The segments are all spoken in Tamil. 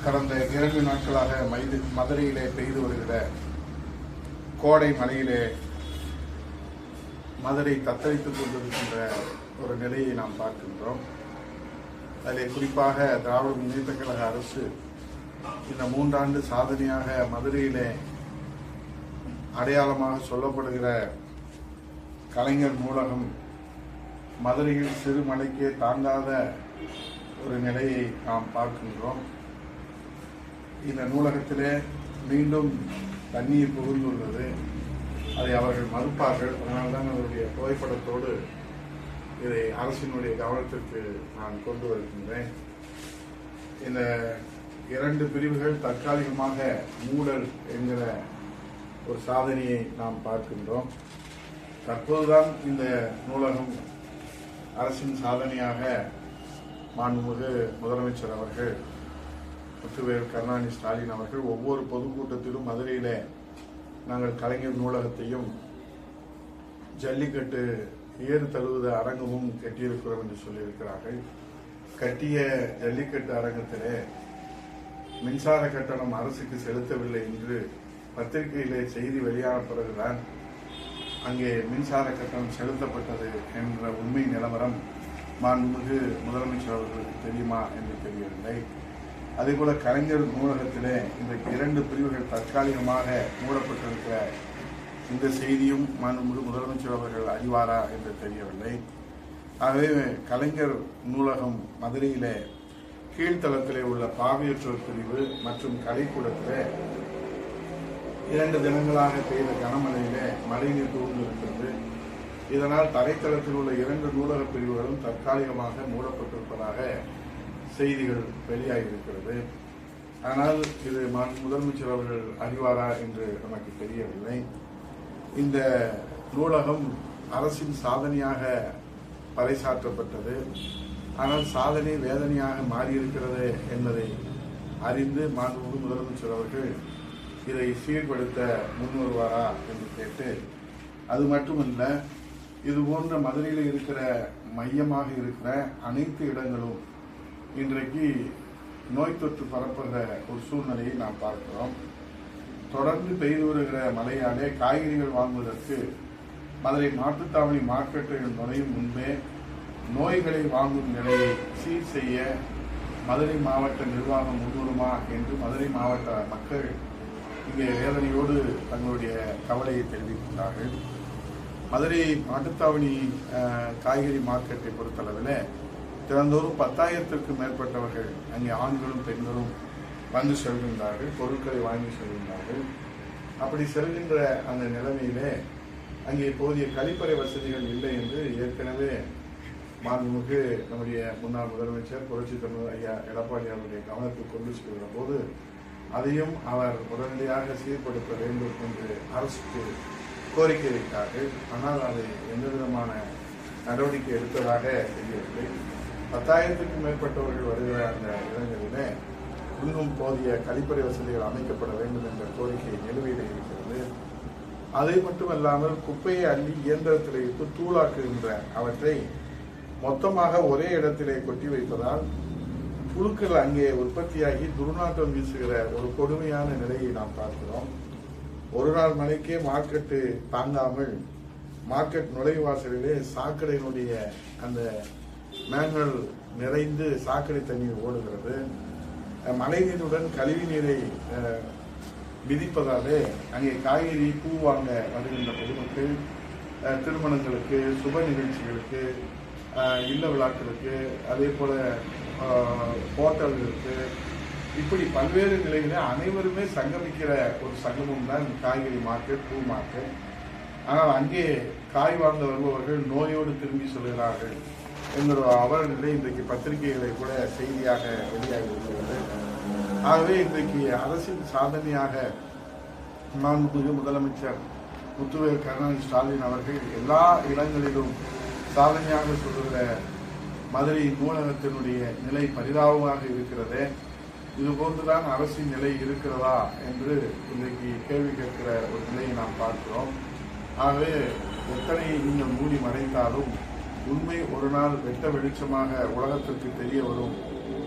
கடந்த 2 நாட்களாக மதுரையிலே பெய்து வருகிற கோடை மழையிலே மதுரை தத்தளித்துக் கொண்டிருக்கின்ற ஒரு நிலையை நாம் பார்க்கின்றோம். அதிலே குறிப்பாக திராவிட முன்னேற்ற கழக அரசு இந்த 3 ஆண்டு சாதனையாக மதுரையிலே அடையாளமாக சொல்லப்படுகிற கலைஞர் நூலகம் மதுரையில் சிறு மழைக்கே தாங்காத ஒரு நிலையை நாம் பார்க்கின்றோம். இந்த நூலகத்திலே மீண்டும் தண்ணீர் புகுந்துள்ளது. அதை அவர்கள் மறுப்பார்கள். அதனால்தான் அவருடைய புகைப்படத்தோடு இதை அரசினுடைய கவனத்திற்கு நான் கொண்டு வருகின்றேன். இந்த 2 பிரிவுகள் தற்காலிகமாக மூடல் என்கிற ஒரு சாதனையை நாம் பார்க்கின்றோம். தற்போதுதான் இந்த நூலகம் அரசின் சாதனையாக மாண்புமிகு முதலமைச்சர் அவர்கள் முத்துவேல் கருணாநிதி ஸ்டாலின் அவர்கள் ஒவ்வொரு பொதுக்கூட்டத்திலும் மதுரையிலே நாங்கள் கலைஞர் நூலகத்தையும் ஜல்லிக்கட்டு ஏறு தழுவுத அரங்கமும் கட்டியிருக்கிறோம் என்று சொல்லியிருக்கிறார்கள். கட்டிய ஜல்லிக்கட்டு அரங்கத்திலே மின்சார கட்டணம் அரசுக்கு செலுத்தவில்லை என்று பத்திரிகையிலே செய்தி வெளியான பிறகுதான் அங்கே மின்சார கட்டணம் செலுத்தப்பட்டது என்ற உண்மை நிலவரம் மாண்புமிகு முதலமைச்சர் அவர்களுக்கு தெரியுமா என்று தெரியவில்லை. அதேபோல கலைஞர் நூலகத்திலே இன்றைக்கு 2 பிரிவுகள் தற்காலிகமாக மூடப்பட்டிருக்கிற இந்த செய்தியும் மாண்புமிகு முதலமைச்சர் அவர்கள் அறிவாரா என்று தெரியவில்லை. ஆகவே கலைஞர் நூலகம் மதுரையிலே கீழ்த்தளத்திலே உள்ள பார்வையற்றோர் பிரிவு மற்றும் கலைக்கூடத்திலே 2 தினங்களாக பெய்த கனமழையிலே மழைநீர் புகுந்திருக்கிறது. இதனால் தரைத்தளத்தில் உள்ள 2 நூலக பிரிவுகளும் தற்காலிகமாக மூடப்பட்டிருப்பதாக செய்திகள் வெளியாகியிருக்கிறது. ஆனால் இது முதலமைச்சர் அவர்கள் அறிவாரா என்று நமக்கு தெரியவில்லை. இந்த நூலகம் அரசின் சாதனையாக பறைசாற்றப்பட்டது. ஆனால் சாதனை வேதனையாக மாறியிருக்கிறது என்பதை அறிந்து மாண்புமிகு முதலமைச்சர் அவர்கள் இதை சீர்படுத்த முன்வருவாரா என்று கேட்டு, அது மட்டுமல்ல, இது போன்ற மதுரையில் இருக்கிற மையமாக இருக்கிற அனைத்து இடங்களும் இன்றைக்கு நோய் தொற்று பரப்புகிற ஒரு சூழ்நிலையை நாம் பார்க்கிறோம். தொடர்ந்து பெய்து வருகிற மழையாலே காய்கறிகள் வாங்குவதற்கு மதுரை மாட்டுத்தாவணி மார்க்கெட்டுகள் நுழையும் முன்பே நோய்களை வாங்கும் நிலையை சீர் செய்ய மதுரை மாவட்ட நிர்வாகம் முன்வருமா என்று மதுரை மாவட்ட மக்கள் இங்கே வேதனையோடு தங்களுடைய கவலையை தெரிவிக்கின்றார்கள். மதுரை மாட்டுத்தாவணி காய்கறி மார்க்கெட்டை பொறுத்தளவில் தினந்தோறும் 10,000த்திற்கும் மேற்பட்டவர்கள் அங்கே ஆண்களும் பெண்களும் வந்து செல்கின்றார்கள், பொருட்களை வாங்கி செல்கின்றார்கள். அப்படி செல்கின்ற அந்த நிலைமையிலே அங்கே போதிய கழிப்பறை வசதிகள் இல்லை என்று ஏற்கனவே மாண்புமிகு நம்முடைய முன்னாள் முதலமைச்சர் புரட்சி தமிழர் ஐயா எடப்பாடி அவருடைய கவனத்துக்கு கொண்டு செல்கிற போது அதையும் அவர் உடனடியாக சீர்படுத்த வேண்டும் என்று அரசுக்கு கோரிக்கை வைத்தார்கள். ஆனால் அதை எந்த விதமான நடவடிக்கை எடுத்ததாக தெரியவில்லை. 10,000த்திற்கும் மேற்பட்டவர்கள் வருகிற அந்த இடங்களிலே இன்னும் போதிய கழிப்பறை வசதிகள் அமைக்கப்பட வேண்டும் என்ற கோரிக்கை நிலுவையில் இருக்கிறது. அதை மட்டுமல்லாமல் குப்பையை அள்ளி இயந்திரத்தில் வைத்து தூளாக்குகின்ற அவற்றை மொத்தமாக ஒரே இடத்திலே கொட்டி வைப்பதால் புழுக்கள் அங்கே உற்பத்தியாகி துர்நாற்றம் வீசுகிற ஒரு கொடுமையான நிலையை நாம் பார்க்கிறோம். ஒரு நாள் மழைக்கே மார்க்கெட்டு தாங்காமல் மார்க்கெட் நுழைவாசலிலே சாக்கடையினுடைய அந்த மேன்கள் நிறைந்து சாக்கடை தண்ணீர் ஓடுகிறது. மழைநீருடன் கழிவு நீரை விதிப்பதாலே அங்கே காய்கறி பூ வாங்க வருகின்ற பொதுமக்கள் திருமணங்களுக்கு, சுப நிகழ்ச்சிகளுக்கு, இல்ல விழாக்களுக்கு, அதே போல ஹோட்டல்களுக்கு, இப்படி பல்வேறு நிலைகளில் அனைவருமே சங்கமிக்கிற ஒரு சங்கமம் தான் காய்கறி மார்க்கெட், பூ மார்க்கெட். ஆனால் அங்கே காய் வாங்க வருபவர்கள் நோயோடு திரும்பி சொல்கிறார்கள் என்கிற அவர்களை இன்றைக்கு பத்திரிகைகளை கூட செய்தியாக வெளியாகி இருக்கிறது. ஆகவே இன்றைக்கு அரசின் சாதனையாக மாண்புமிகு முதலமைச்சர் முத்துவேல் கருணாநிதி ஸ்டாலின் அவர்கள் எல்லா இடங்களிலும் சாதனையாக சொல்லுகிற மதுரை நூலகத்தினுடைய நிலை பரிதாபமாக இருக்கிறது. இது போன்றுதான் அரசின் நிலை இருக்கிறதா என்று இன்றைக்கு கேள்வி கேட்கிற ஒரு நிலையை நாம் பார்க்கிறோம். ஆகவே எத்தனை நீங்கள் மூடி மறைந்தாலும் உண்மை ஒரு நாள் வெட்ட வெளிச்சமாக உலகத்திற்கு தெரிய வரும்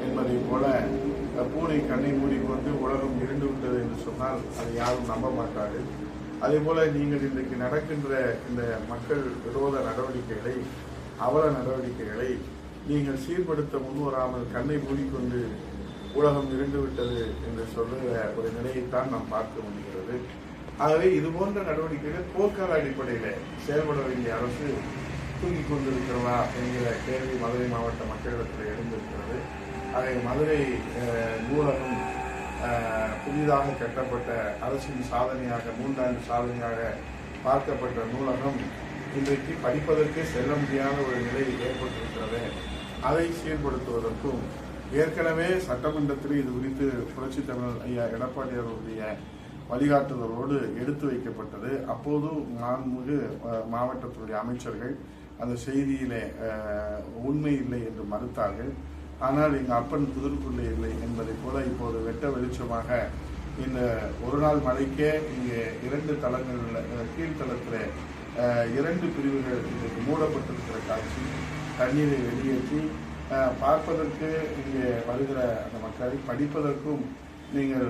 என்பதை போல பூனை கண்ணை மூடிக்கொண்டு உலகம் இருண்டு விட்டது என்று சொன்னால் அதை யாரும் நம்ப மாட்டார்கள். அதே போல நீங்கள் இன்றைக்கு நடக்கின்ற இந்த மக்கள் விரோத நடவடிக்கைகளை, அவல நடவடிக்கைகளை நீங்கள் சீர்படுத்த முன்வராமல் கண்ணை மூடிக்கொண்டு உலகம் இருண்டு விட்டது என்று சொல்லுகிற ஒரு நிலையைத்தான் நாம் பார்க்க முடிகிறது. ஆகவே இது போன்ற நடவடிக்கைகள் போர்க்கால அடிப்படையில் செயல்பட வேண்டிய அரசு தூங்கிக் கொண்டிருக்கிறதா என்கிற கேள்வி மதுரை மாவட்ட மக்களிடத்தில் எழுந்திருக்கிறது. ஆகவே மதுரை நூலகம் புதிதாக கட்டப்பட்ட அரசின் சாதனையாக, 3 ஆண்டு சாதனையாக பார்க்கப்பட்ட நூலகம் இன்றைக்கு படிப்பதற்கே செல்ல முடியாத ஒரு நிலை ஏற்பட்டிருக்கிறது. அதை சீர்படுத்துவதற்கும் ஏற்கனவே சட்டமன்றத்தில் இது குறித்து புரட்சித் தமிழர் ஐயா எடப்பாடியாருடைய வழிகாட்டுதலோடு எடுத்து வைக்கப்பட்டது. அப்போது மாண்புமிகு மாவட்டத்துடைய அமைச்சர்கள் அந்த செய்தியிலே உண்மை இல்லை என்று மறுத்தார்கள். ஆனால் எங்கள் அப்பன் புதற்குள்ளே இல்லை என்பதை போல இப்போது வெட்ட வெளிச்சமாக இந்த ஒரு நாள் மழைக்கே இங்கே 2 தளங்களில் கீழ்த்தளத்தில் 2 பிரிவுகள் இன்றைக்கு மூடப்பட்டிருக்கிற காட்சி, தண்ணீரை வெளியேற்றி பார்ப்பதற்கு இங்கே வருகிற அந்த மக்களை படிப்பதற்கும் நீங்கள்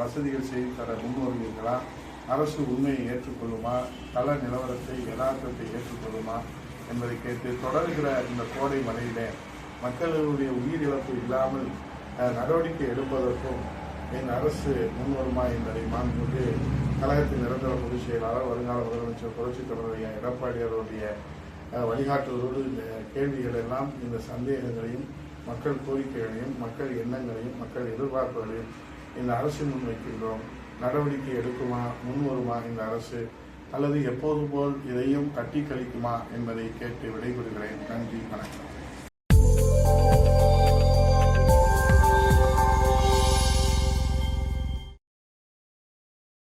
வசதிகள் செய்து தர முன்வருவீர்களா? அரசு உண்மையை ஏற்றுக்கொள்ளுமா? கள நிலவரத்தை, யதார்த்தத்தை ஏற்றுக்கொள்ளுமா என்பதை கேட்டு தொடர்கிற இந்த கோடை மழையிலே மக்களுடைய உயிரிழப்பு இல்லாமல் நடவடிக்கை எடுப்பதற்கும் என் அரசு முன்வருமா என்பதை மாண்புமிகு கழகத்தின் நிரந்தர பொதுச் செயலாளர், வருங்கால முதலமைச்சர் புரட்சித் தமிழர் ஐயா எடப்பாடியாருடைய வழிகாட்டுதலோடு இந்த கேள்விகள் எல்லாம், இந்த சந்தேகங்களையும், மக்கள் கோரிக்கைகளையும், மக்கள் எண்ணங்களையும், மக்கள் எதிர்பார்ப்புகளையும் இந்த அரசு முன்வைக்கின்றோம். நடவடிக்கை எடுக்குமா, முன்வருமா இந்த அரசு, அல்லது எப்போது போல் இதையும் கட்டி கழிக்குமா என்பதை கேட்டு விடைபெறுகிறேன். நன்றி, வணக்கம்.